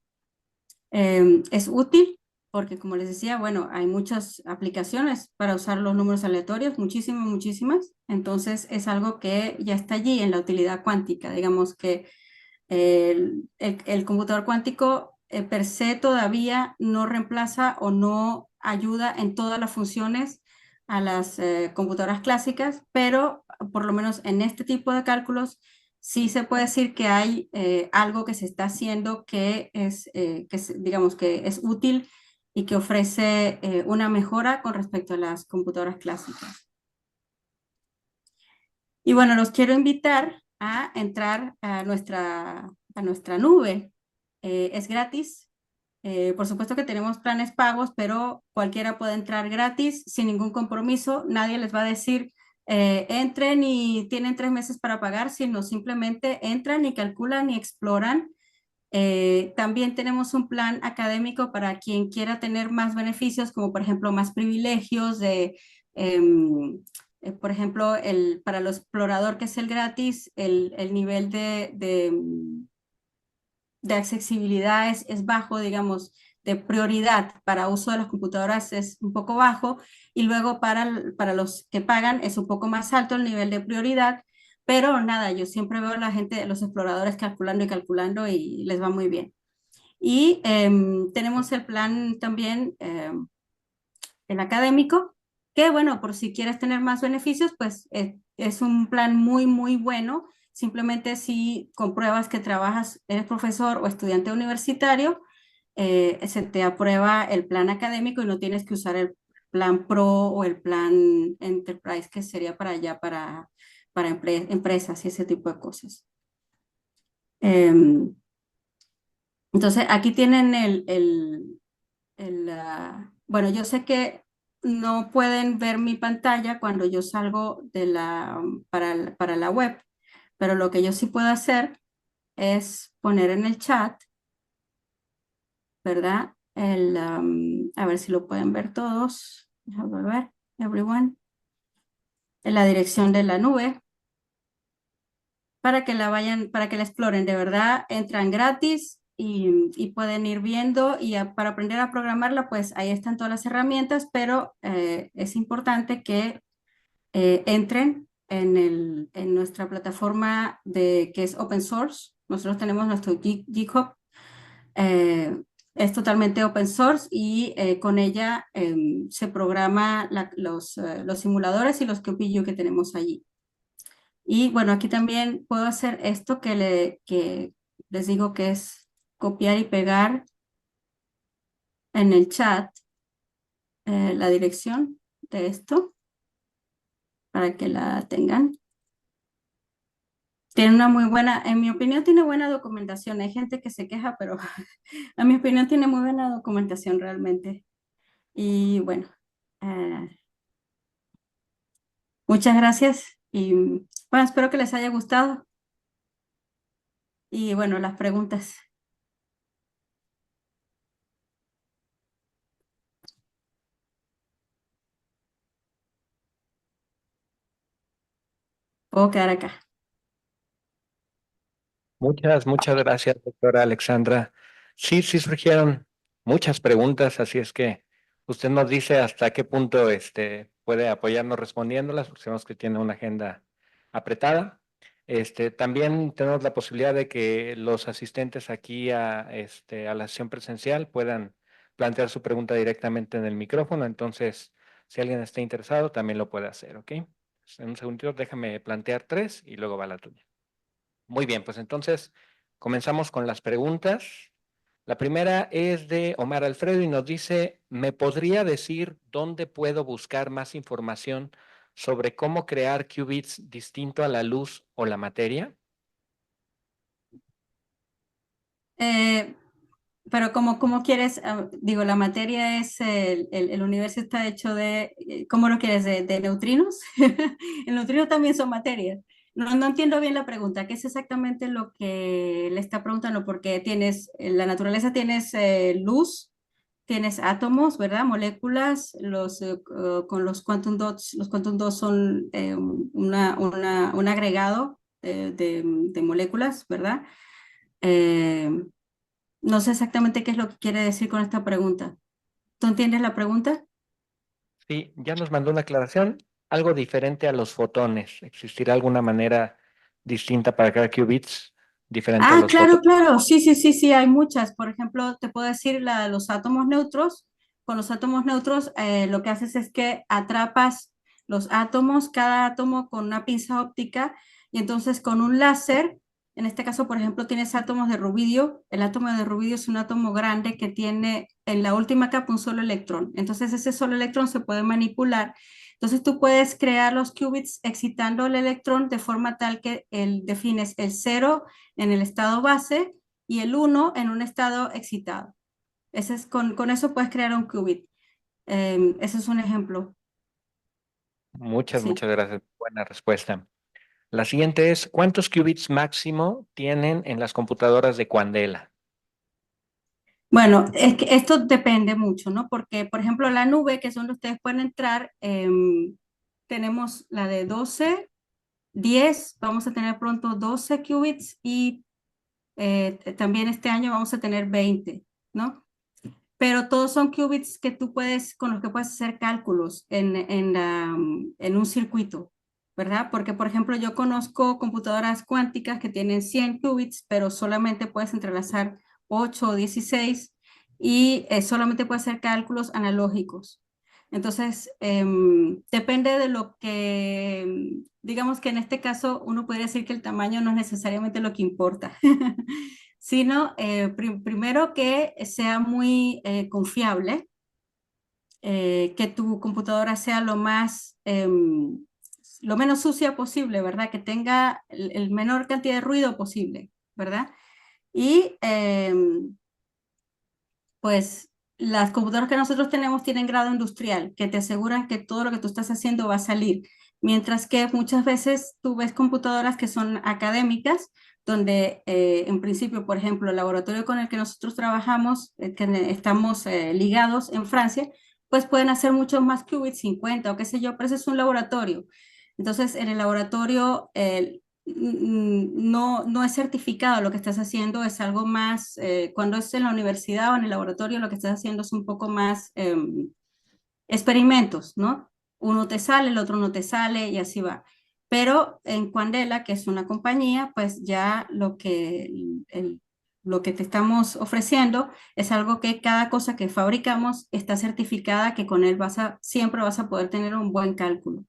Es útil porque, como les decía, bueno, hay muchas aplicaciones para usar los números aleatorios, muchísimas. Entonces, es algo que ya está allí en la utilidad cuántica. Digamos que el computador cuántico per se todavía no reemplaza o no ayuda en todas las funciones a las computadoras clásicas, pero por lo menos en este tipo de cálculos sí se puede decir que hay algo que se está haciendo digamos que es útil y que ofrece una mejora con respecto a las computadoras clásicas. Y bueno, los quiero invitar a entrar a nuestra nube. Es gratis. Por supuesto que tenemos planes pagos, pero cualquiera puede entrar gratis sin ningún compromiso. Nadie les va a decir entren y tienen 3 meses para pagar, sino simplemente entran y calculan y exploran. También tenemos un plan académico para quien quiera tener más beneficios, como por ejemplo más privilegios por ejemplo, para el explorador que es el gratis, el nivel de accesibilidad es bajo, digamos, de prioridad para uso de las computadoras es un poco bajo, y luego para los que pagan es un poco más alto el nivel de prioridad, pero nada, yo siempre veo a la gente, los exploradores calculando y les va muy bien. Y tenemos el plan también, el académico, que bueno, por si quieres tener más beneficios, pues es un plan muy bueno. Simplemente si compruebas que trabajas, eres profesor o estudiante universitario, se te aprueba el plan académico y no tienes que usar el plan Pro o el plan Enterprise, que sería para allá, para empresas y ese tipo de cosas. Entonces, aquí tienen bueno, yo sé que no pueden ver mi pantalla cuando yo salgo para la web, pero lo que yo sí puedo hacer es poner en el chat, ¿verdad? A ver si lo pueden ver todos. Déjame ver, everyone. En la dirección de la nube, para que para que la exploren. De verdad, entran gratis y pueden ir viendo, y para aprender a programarla, pues ahí están todas las herramientas, pero es importante que entren en nuestra plataforma que es open source. Nosotros tenemos nuestro GitHub, es totalmente open source, y con ella se programa los simuladores y los QPU que tenemos allí. Y bueno, aquí también puedo hacer esto que les digo que es copiar y pegar en el chat la dirección de esto para que la tengan. Tiene una muy buena, en mi opinión tiene buena documentación. Hay gente que se queja, pero a mi opinión tiene muy buena documentación realmente. Y bueno, muchas gracias y bueno, espero que les haya gustado. Y bueno, las preguntas. Puedo quedar acá. Muchas gracias, doctora Alexandra. Sí surgieron muchas preguntas, así es que usted nos dice hasta qué punto puede apoyarnos respondiéndolas, porque sabemos que tiene una agenda apretada. También tenemos la posibilidad de que los asistentes aquí a la sesión presencial puedan plantear su pregunta directamente en el micrófono. Entonces, si alguien está interesado, también lo puede hacer, ¿ok? En un segundito, déjame plantear 3 y luego va la tuya. Muy bien, pues entonces comenzamos con las preguntas. La primera es de Omar Alfredo y nos dice, ¿me podría decir dónde puedo buscar más información sobre cómo crear qubits distinto a la luz o la materia? Pero como quieres, digo, la materia es, el universo está hecho ¿cómo lo quieres? ¿De neutrinos? El neutrino también son materia. No entiendo bien la pregunta. ¿Qué es exactamente lo que le está preguntando? Porque la naturaleza tienes luz, tienes átomos, ¿verdad? Moléculas, con los quantum dots. Los quantum dots son un agregado de moléculas, ¿verdad? No sé exactamente qué es lo que quiere decir con esta pregunta. ¿Tú entiendes la pregunta? Sí, ya nos mandó una aclaración, algo diferente a los fotones. ¿Existirá alguna manera distinta para crear qubits diferente a Ah, los claro, fotones? claro. Sí, sí, sí, sí, hay muchas. Por ejemplo, te puedo decir la de los átomos neutros. Con los átomos neutros, lo que haces es que atrapas los átomos, cada átomo con una pinza óptica, y entonces con un láser, en este caso, por ejemplo, tienes átomos de rubidio. El átomo de rubidio es un átomo grande que tiene en la última capa un solo electrón. Entonces, ese solo electrón se puede manipular. Entonces tú puedes crear los qubits excitando el electrón de forma tal que defines el 0 en el estado base y el 1 en un estado excitado. Con eso puedes crear un qubit. Ese es un ejemplo. Muchas, Sí. muchas gracias. Buena respuesta. La siguiente es, ¿cuántos qubits máximo tienen en las computadoras de Quandela? Bueno, es que esto depende mucho, ¿no? Porque, por ejemplo, la nube, que es donde ustedes pueden entrar, tenemos la de 12, 10, vamos a tener pronto 12 qubits y también este año vamos a tener 20, ¿no? Pero todos son qubits que tú puedes, con los que puedes hacer cálculos en un circuito, ¿verdad? Porque, por ejemplo, yo conozco computadoras cuánticas que tienen 100 qubits, pero solamente puedes entrelazar 8 o 16 y solamente puedes hacer cálculos analógicos. Entonces, depende de lo que, digamos que en este caso uno podría decir que el tamaño no es necesariamente lo que importa. Sino primero que sea muy confiable, que tu computadora sea lo menos sucia posible, ¿verdad? Que tenga el menor cantidad de ruido posible, ¿verdad? Y pues las computadoras que nosotros tenemos tienen grado industrial, que te aseguran que todo lo que tú estás haciendo va a salir. Mientras que muchas veces tú ves computadoras que son académicas, donde en principio, por ejemplo, el laboratorio con el que nosotros trabajamos, que estamos ligados en Francia, pues pueden hacer muchos más qubits, 50 o qué sé yo, pero ese es un laboratorio. Entonces, en el laboratorio, no es certificado lo que estás haciendo, es algo más, cuando es en la universidad o en el laboratorio, lo que estás haciendo es un poco más experimentos, ¿no? Uno te sale, el otro no te sale y así va. Pero en Quandela, que es una compañía, pues ya lo que te estamos ofreciendo es algo que cada cosa que fabricamos está certificada, que con él siempre vas a poder tener un buen cálculo.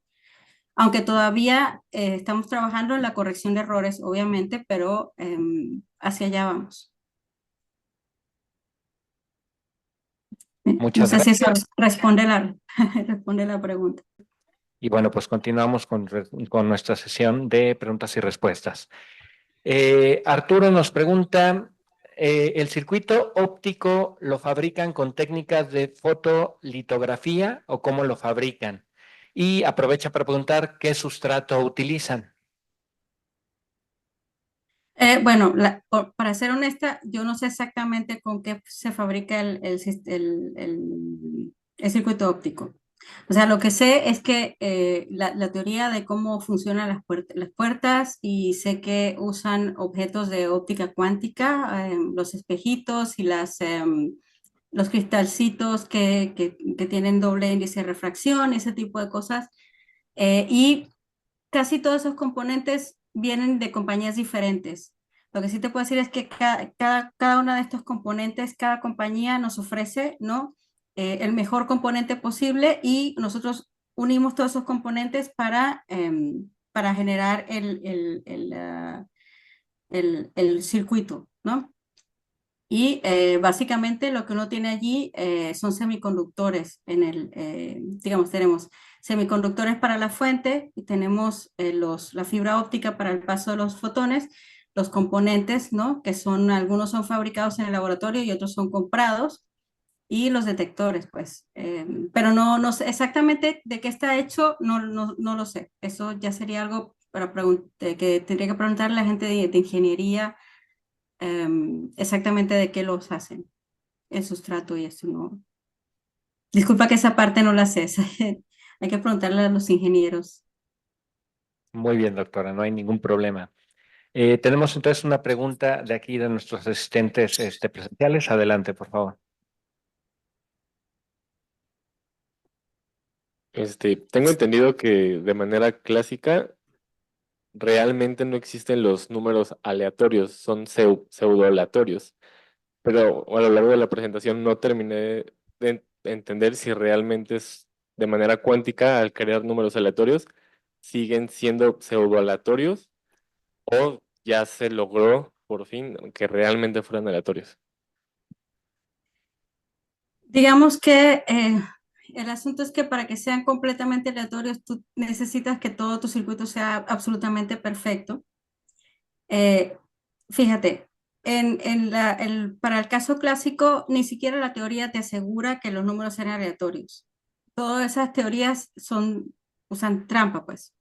Aunque todavía estamos trabajando en la corrección de errores, obviamente, pero hacia allá vamos. No Muchas sé si eso gracias. responde la pregunta. Y bueno, pues continuamos con nuestra sesión de preguntas y respuestas. Arturo nos pregunta, ¿el circuito óptico lo fabrican con técnicas de fotolitografía o cómo lo fabrican? Y aprovecha para preguntar qué sustrato utilizan. Bueno, para ser honesta, yo no sé exactamente con qué se fabrica el circuito óptico. O sea, lo que sé es que la teoría de cómo funcionan las puertas, y sé que usan objetos de óptica cuántica, los espejitos y los cristalcitos que tienen doble índice de refracción, ese tipo de cosas. Y casi todos esos componentes vienen de compañías diferentes. Lo que sí te puedo decir es que cada uno de estos componentes, cada compañía nos ofrece, ¿no? El mejor componente posible, y nosotros unimos todos esos componentes para generar el circuito, ¿no? Y básicamente lo que uno tiene allí son semiconductores digamos, tenemos semiconductores para la fuente y tenemos la fibra óptica para el paso de los fotones, los componentes, ¿no? Que algunos son fabricados en el laboratorio y otros son comprados, y los detectores, pues. Pero no sé exactamente de qué está hecho, no lo sé. Eso ya sería algo que tendría que preguntarle a la gente de ingeniería exactamente de qué los hacen, el sustrato y eso, Disculpa que esa parte no la sé, hay que preguntarle a los ingenieros. Muy bien, doctora, no hay ningún problema. Tenemos entonces una pregunta de aquí de nuestros asistentes presenciales. Adelante, por favor. Tengo entendido que de manera clásica realmente no existen los números aleatorios, son pseudo-aleatorios. Pero a lo largo de la presentación no terminé de entender si realmente es de manera cuántica al crear números aleatorios, siguen siendo pseudo-aleatorios o ya se logró por fin que realmente fueran aleatorios. Digamos que el asunto es que para que sean completamente aleatorios, tú necesitas que todo tu circuito sea absolutamente perfecto. Eh, Fíjate, para el caso clásico, ni siquiera la teoría te asegura que los números sean aleatorios. Todas esas teorías usan trampa, pues.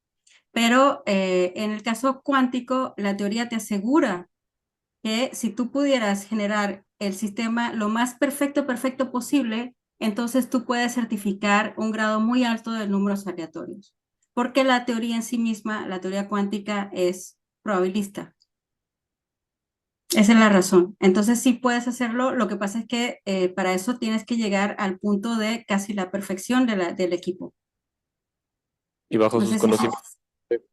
Pero en el caso cuántico, la teoría te asegura que si tú pudieras generar el sistema lo más perfecto posible, entonces tú puedes certificar un grado muy alto de números aleatorios. Porque la teoría en sí misma, la teoría cuántica, es probabilista. Esa es la razón. Entonces sí puedes hacerlo. Lo que pasa es que para eso tienes que llegar al punto de casi la perfección del equipo. Y bajo No sus sé si... conocimientos,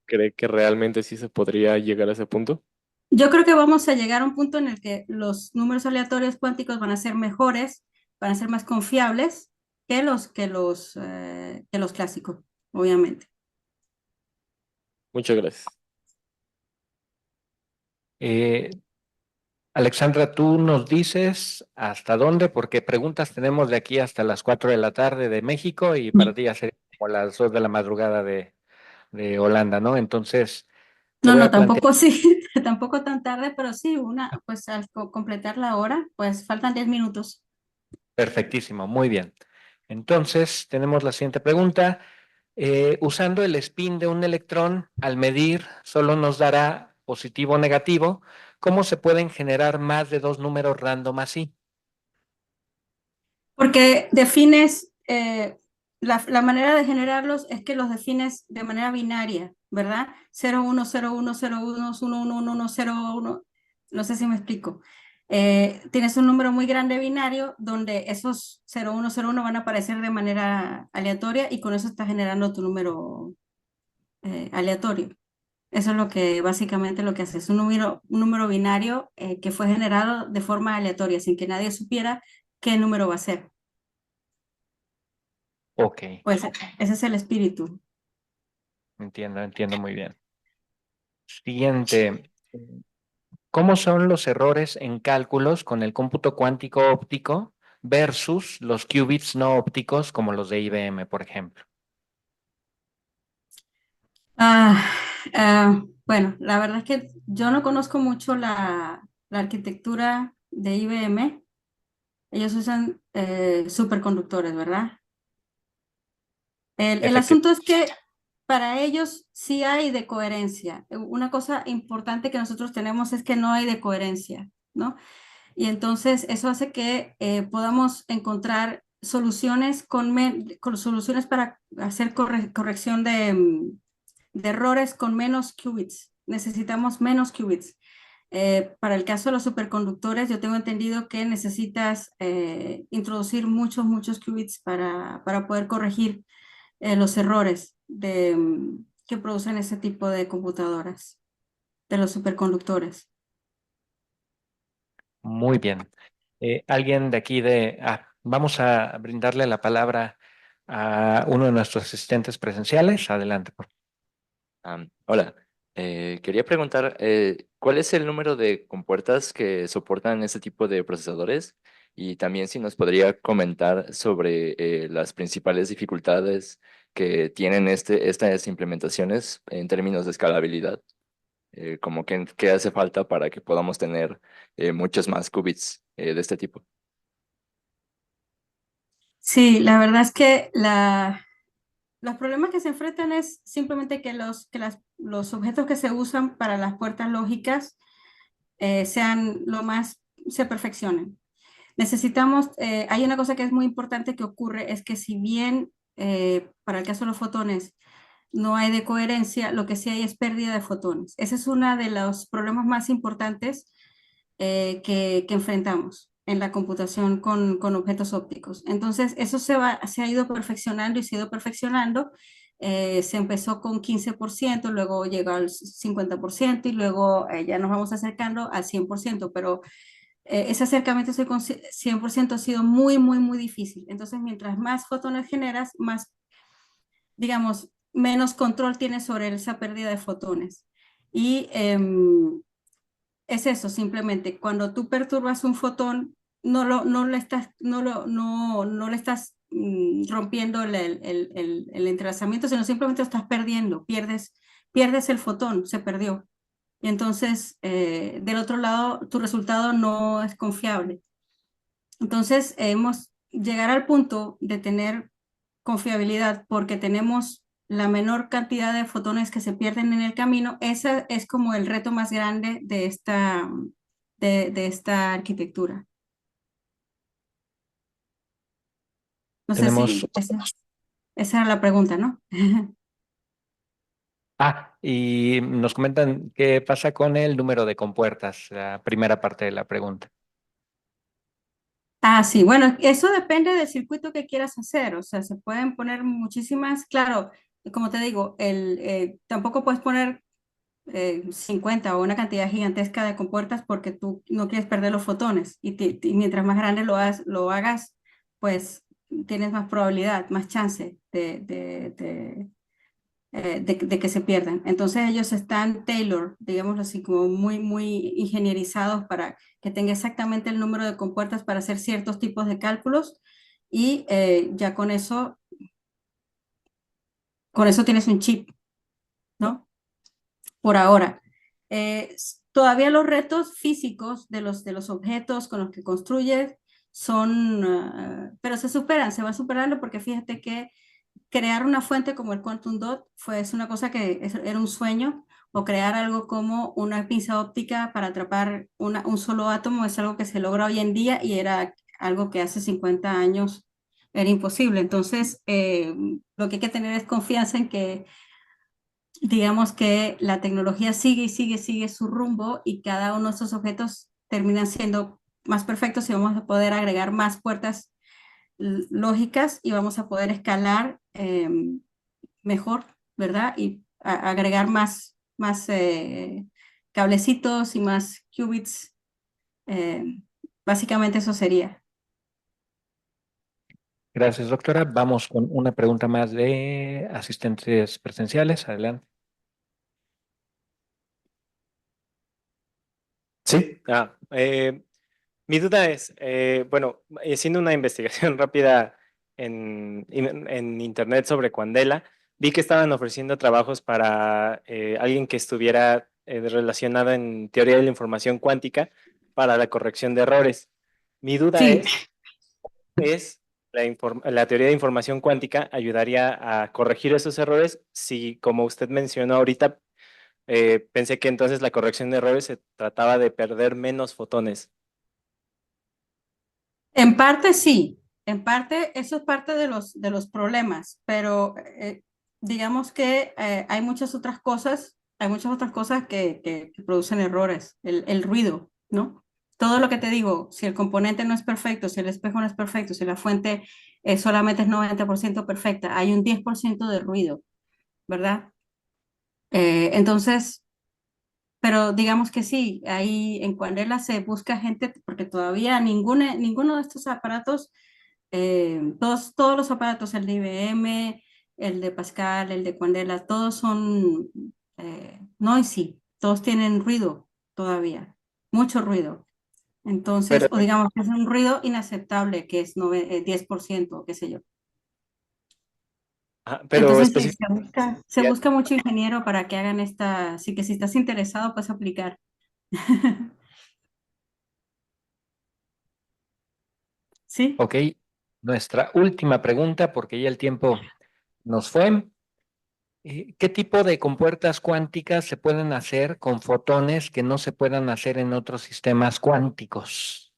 ¿cree que realmente sí se podría llegar a ese punto? Yo creo que vamos a llegar a un punto en el que los números aleatorios cuánticos van a ser mejores, van a ser más confiables que los clásicos, obviamente. Muchas gracias. Eh, Alexandra, tú nos dices hasta dónde, porque preguntas tenemos de aquí hasta las 4 de la tarde de México y para ti ya sería como las 2 de la madrugada de Holanda, ¿no? Entonces, te No, voy no, a plantear. tampoco sí, tampoco tan tarde, pero sí, pues al completar la hora, pues faltan 10 minutos. Perfectísimo, muy bien. Entonces, tenemos la siguiente pregunta. Usando el spin de un electrón, al medir solo nos dará positivo o negativo. ¿Cómo se pueden generar más de dos números random así? Porque la manera de generarlos es que los defines de manera binaria, ¿verdad? 0, 1, 0, 1, 0, 1, 1, 1, 1, 1, 0, 1. No sé si me explico. Tienes un número muy grande binario donde esos 0, 1, 0, 1 van a aparecer de manera aleatoria y con eso estás generando tu número aleatorio. Eso es básicamente lo que hace. Es un número binario que fue generado de forma aleatoria, sin que nadie supiera qué número va a ser. Ok, Pues ese es el espíritu. entiendo muy bien. Siguiente. ¿Cómo son los errores en cálculos con el cómputo cuántico óptico versus los qubits no ópticos como los de IBM, por ejemplo? Ah, bueno, la verdad es que yo no conozco mucho la arquitectura de IBM. Ellos usan superconductores, ¿verdad? El Efectivamente. asunto es que para ellos sí hay decoherencia. Una cosa importante que nosotros tenemos es que no hay decoherencia, ¿no? Y entonces eso hace que podamos encontrar soluciones con soluciones para hacer corrección de errores con menos qubits. Necesitamos menos qubits. Para el caso de los superconductores, yo tengo entendido que necesitas introducir muchos qubits para poder corregir los errores que producen ese tipo de computadoras, de los superconductores. Muy bien. Alguien de aquí vamos a brindarle la palabra a uno de nuestros asistentes presenciales. Adelante, por favor. Hola, quería preguntar, ¿cuál es el número de compuertas que soportan este tipo de procesadores? Y también si nos podría comentar sobre las principales dificultades que tienen estas implementaciones en términos de escalabilidad, como que qué hace falta para que podamos tener muchos más qubits de este tipo. Sí, la verdad es que los problemas que se enfrentan es simplemente que los objetos que se usan para las puertas lógicas se perfeccionen. necesitamos, hay una cosa que es muy importante que ocurre, es que si bien para el caso de los fotones no hay decoherencia, lo que sí hay es pérdida de fotones. Ese es uno de los problemas más importantes que enfrentamos en la computación con objetos ópticos. Entonces, eso se ha ido perfeccionando y se ha ido perfeccionando. Se empezó con 15%, luego llegó al 50% y luego ya nos vamos acercando al 100%, pero ese acercamiento con 100% ha sido muy, muy, muy difícil. Entonces, mientras más fotones generas, más, digamos, menos control tienes sobre esa pérdida de fotones. Y es eso, simplemente, cuando tú perturbas un fotón, no le estás, no le estás rompiendo el entrelazamiento, sino simplemente lo estás perdiendo, pierdes el fotón, se perdió. Y entonces, del otro lado, tu resultado no es confiable. Entonces, llegar al punto de tener confiabilidad porque tenemos la menor cantidad de fotones que se pierden en el camino, ese es como el reto más grande de esta arquitectura. No sé Tenemos, si esa era la pregunta, ¿no? y nos comentan qué pasa con el número de compuertas, la primera parte de la pregunta. Ah, sí, bueno, eso depende del circuito que quieras hacer, o sea, se pueden poner muchísimas, claro, como te digo, tampoco puedes poner 50 o una cantidad gigantesca de compuertas porque tú no quieres perder los fotones y mientras más grande lo hagas, pues tienes más probabilidad, más chance de que se pierdan. Entonces ellos están tailor, digamos así, como muy, muy ingenierizados para que tenga exactamente el número de compuertas para hacer ciertos tipos de cálculos y ya con eso tienes un chip, ¿no? Por ahora. Todavía los retos físicos de los objetos con los que construyes pero se va superando porque fíjate que crear una fuente como el Quantum Dot es una cosa era un sueño, o crear algo como una pinza óptica para atrapar un solo átomo es algo que se logra hoy en día y era algo que hace 50 años era imposible. Entonces, lo que hay que tener es confianza en que digamos que la tecnología sigue y sigue, sigue su rumbo y cada uno de estos objetos terminan siendo más perfectos y vamos a poder agregar más puertas lógicas y vamos a poder escalar mejor, ¿verdad? Y agregar más cablecitos y más qubits. eh, Básicamente eso sería. Gracias, doctora. Vamos con una pregunta más de asistentes presenciales. Adelante. Sí, mi duda es, bueno, haciendo una investigación rápida en internet sobre Cuandela, vi que estaban ofreciendo trabajos para alguien que estuviera relacionado en teoría de la información cuántica para la corrección de errores. Mi duda Sí, es la teoría de información cuántica ayudaría a corregir esos errores si, como usted mencionó ahorita, pensé que entonces la corrección de errores se trataba de perder menos fotones. en parte sí, en parte eso es parte de los problemas, pero digamos que hay muchas otras cosas que producen errores, el ruido, ¿no? Todo lo que te digo, si el componente no es perfecto, si el espejo no es perfecto, si la fuente solamente es 90% perfecta, hay un 10% de ruido, ¿verdad? Entonces, pero digamos que sí, ahí en Cuandela se busca gente, porque todavía ninguno de estos aparatos todos los aparatos, el de IBM, el de Pascal, el de Cuandela, todos son noisy, todos tienen ruido todavía, mucho ruido. Entonces, Pero, o digamos que es un ruido inaceptable, que es 10%, qué sé yo. pero Entonces, sí, específicamente, se busca mucho ingeniero para que hagan así que si estás interesado, puedes aplicar. ¿Sí? Ok, nuestra última pregunta, porque ya el tiempo nos fue. ¿Qué tipo de compuertas cuánticas se pueden hacer con fotones que no se puedan hacer en otros sistemas cuánticos?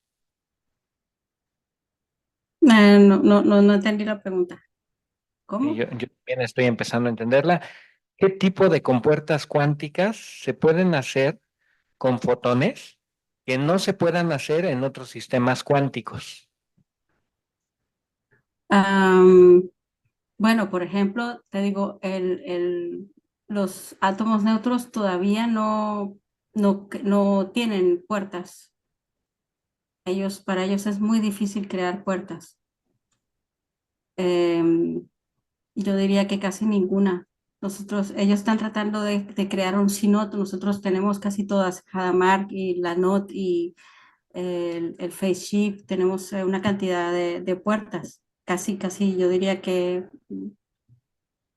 No entendí la pregunta. ¿Cómo? Yo también estoy empezando a entenderla. ¿Qué tipo de compuertas cuánticas se pueden hacer con fotones que no se puedan hacer en otros sistemas cuánticos? Am, bueno, por ejemplo, te digo, los átomos neutros todavía no tienen puertas. Para ellos es muy difícil crear puertas. Em, yo diría que casi ninguna. Ellos están tratando de crear un CNOT, nosotros tenemos casi todas, Hadamard y la NOT y el Phase Shift, tenemos una cantidad de puertas. Casi, yo diría que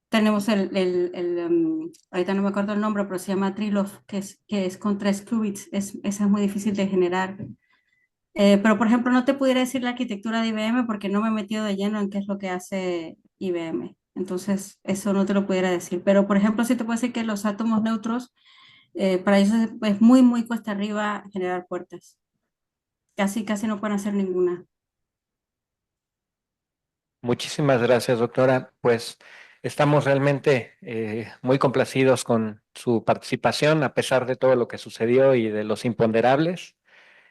tenemos ahorita no me acuerdo el nombre, pero se llama Trilof, que es con 3 qubits, esa es muy difícil de generar. Pero, por ejemplo, no te pudiera decir la arquitectura de IBM porque no me he metido de lleno en qué es lo que hace IBM. Entonces, eso no te lo pudiera decir. Pero, por ejemplo, sí te puedo decir que los átomos neutros, para ellos es muy cuesta arriba generar puertas. Casi no pueden hacer ninguna. Muchísimas gracias, doctora. Pues estamos realmente muy complacidos con su participación, a pesar de todo lo que sucedió y de los imponderables.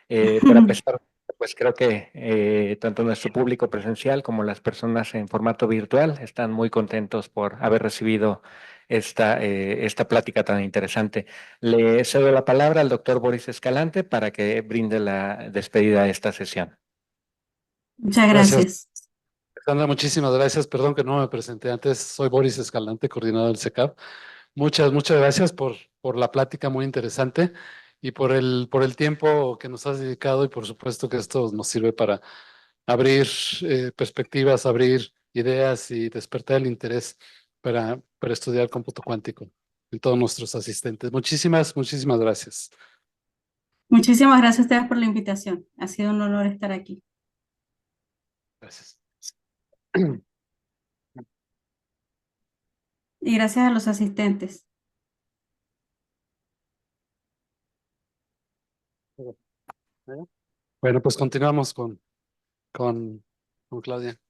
Pero a pesar, pues creo que tanto nuestro público presencial como las personas en formato virtual están muy contentos por haber recibido esta plática tan interesante. Le cedo la palabra al doctor Boris Escalante para que brinde la despedida de esta sesión. Muchas Gracias. gracias. Alexandra, muchísimas gracias. Perdón que no me presenté antes. Soy Boris Escalante, coordinador del CECAP. Muchas gracias por la plática muy interesante y por el tiempo que nos has dedicado y por supuesto que esto nos sirve para abrir perspectivas, abrir ideas y despertar el interés para estudiar cómputo cuántico en todos nuestros asistentes. Muchísimas gracias. Muchísimas gracias a ustedes por la invitación. Ha sido un honor estar aquí. Gracias. Y gracias a los asistentes. Bueno, pues continuamos con Claudia.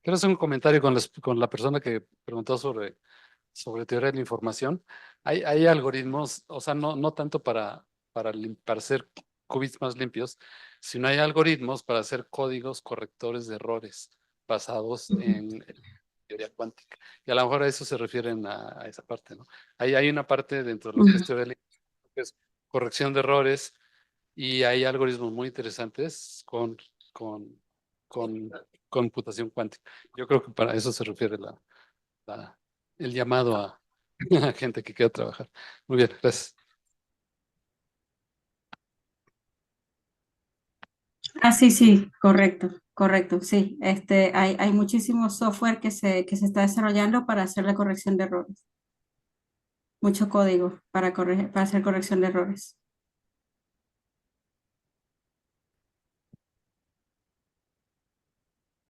Quiero hacer un comentario con la persona que preguntó sobre teoría de la información. Hay algoritmos, o sea, no tanto para hacer qubits más limpios, sino hay algoritmos para hacer códigos correctores de errores basados en teoría cuántica. Y a lo mejor a eso se refieren a esa parte, ¿no? Hay una parte dentro de lo que es teoría de la información, que es corrección de errores, y hay algoritmos muy interesantes con, con computación cuántica. Yo creo que para eso se refiere el llamado a gente que quiera trabajar. Muy bien, gracias. Sí, correcto, sí. Hay muchísimo software que se está desarrollando para hacer la corrección de errores. Mucho código para hacer corrección de errores.